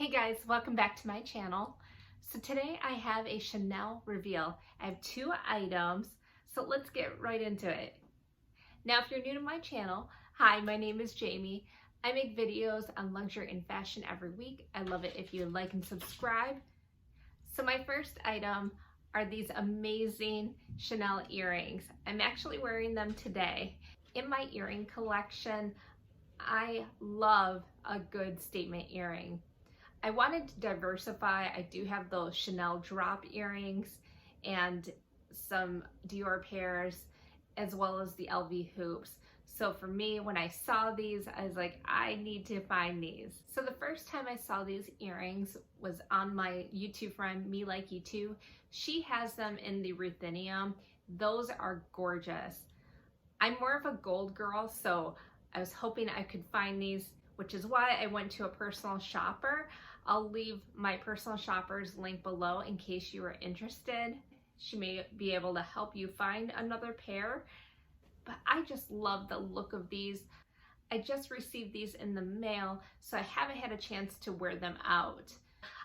Hey guys, welcome back to my channel. So today I have a Chanel reveal. I have two items, so let's get right into it. Now if you're new to my channel, hi, my name is Jamie. I make videos on luxury and fashion every week. I love it if you like and subscribe. So my first item are these amazing Chanel earrings. I'm actually wearing them today. In my earring collection, I love a good statement earring. I wanted to diversify. I do have those Chanel drop earrings and some Dior pairs, as well as the LV hoops. So for me, when I saw these, I was like, I need to find these. So the first time I saw these earrings was on my YouTube friend, Me Like You Too. She has them in the ruthenium. Those are gorgeous. I'm more of a gold girl, so I was hoping I could find these, which is why I went to a personal shopper. I'll leave my personal shopper's link below in case you are interested. She may be able to help you find another pair, but I just love the look of these. I just received these in the mail, so I haven't had a chance to wear them out.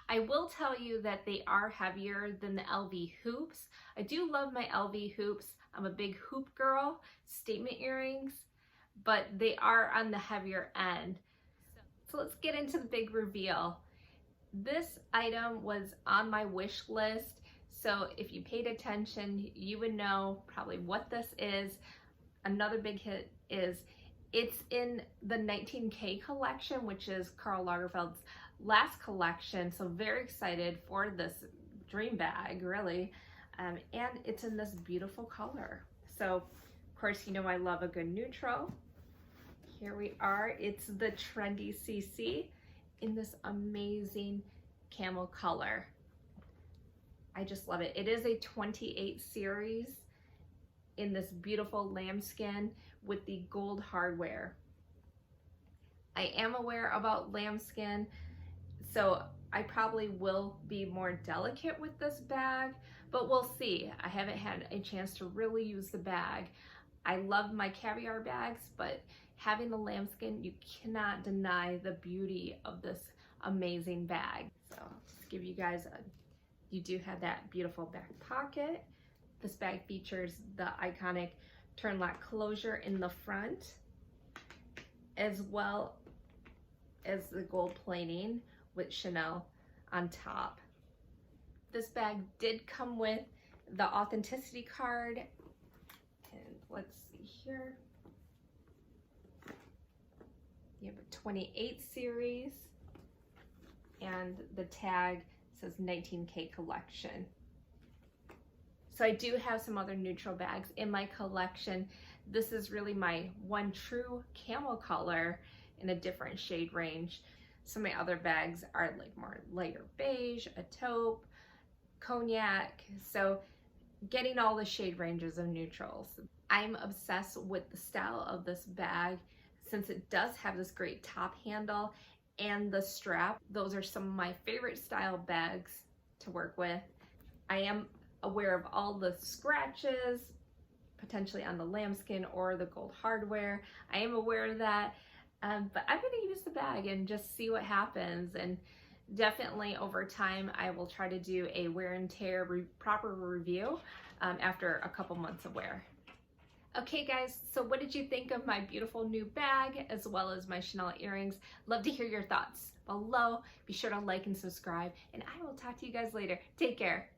I will tell you that they are heavier than the LV hoops. I do love my LV hoops. I'm a big hoop girl, statement earrings, but they are on the heavier end. So let's get into the big reveal. This item was on my wish list, so if you paid attention, you would know probably what this is. Another big hit is it's in the 19K collection, which is Karl Lagerfeld's last collection, so very excited for this dream bag, really. And it's in this beautiful color. So, of course, you know I love a good neutral. Here we are. It's the trendy CC in this amazing camel color. I just love it. It is a 28 series in this beautiful lambskin with the gold hardware. I am aware about lambskin, so I probably will be more delicate with this bag, but we'll see. I haven't had a chance to really use the bag. I love my caviar bags, but having the lambskin, you cannot deny the beauty of this amazing bag. So I'll just give you guys you do have that beautiful back pocket. This bag features the iconic turn lock closure in the front, as well as the gold plating with Chanel on top. This bag did come with the authenticity card, and let's see here. You have a 28 series, and the tag says 19K collection. So I do have some other neutral bags in my collection. This is really my one true camel color in a different shade range. Some of my other bags are like more lighter beige, a taupe, cognac. So getting all the shade ranges of neutrals. I'm obsessed with the style of this bag since it does have this great top handle and the strap. Those are some of my favorite style bags to work with. I am aware of all the scratches, potentially on the lambskin or the gold hardware. I am aware of that, but I'm gonna use the bag and just see what happens. And definitely over time, I will try to do a wear and tear proper review after a couple months of wear. Okay guys, so what did you think of my beautiful new bag as well as my Chanel earrings? Love to hear your thoughts below. Be sure to like and subscribe, and I will talk to you guys later. Take care.